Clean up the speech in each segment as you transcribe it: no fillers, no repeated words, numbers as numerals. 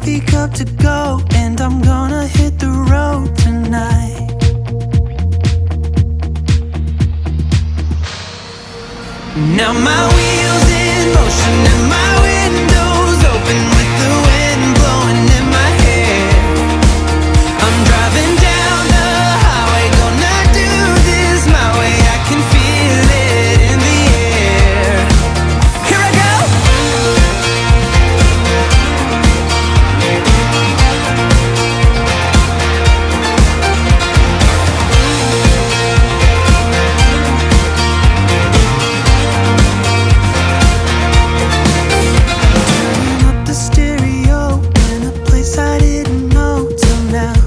pick up to go, and I'm gonna hit the road tonight. Now my wheels in motion and my windows open with the wind blowing in my hair. I'm driving down the highway, gonna do this my way. I can feel it in the air. Here I go. Turning up the stereo in a place I didn't know till now.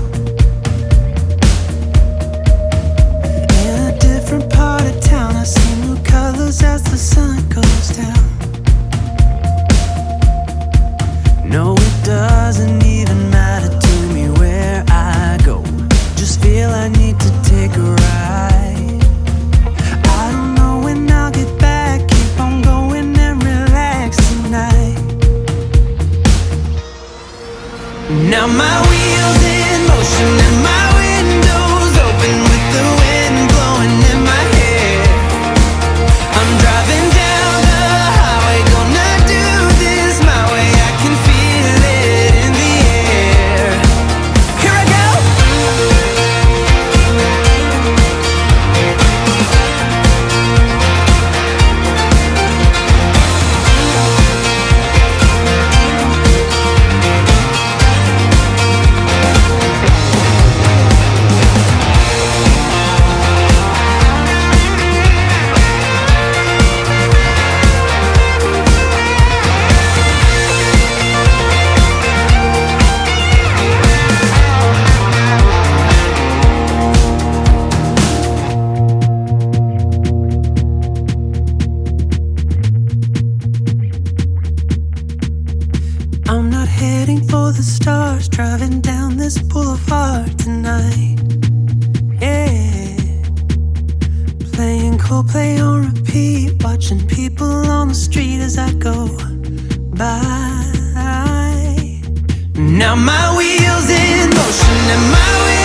In a different part of town, I see new colors as the sun goes down. No, it doesn't even matter to me where I go. Just feel I need to take a ride. I don't know when I'll get back. Keep on going and relax tonight. Now my wheels in motion and my windows open with the wind blowing in my hair. I'm driving down the highway, gonna do this my way. I can feel it in the air. Here I go. I'm not heading for the stars, driving down this boulevard tonight. Yeah, playing Coldplay on repeat, watching people on the street as I go by. Now my wheels in motion and my wheels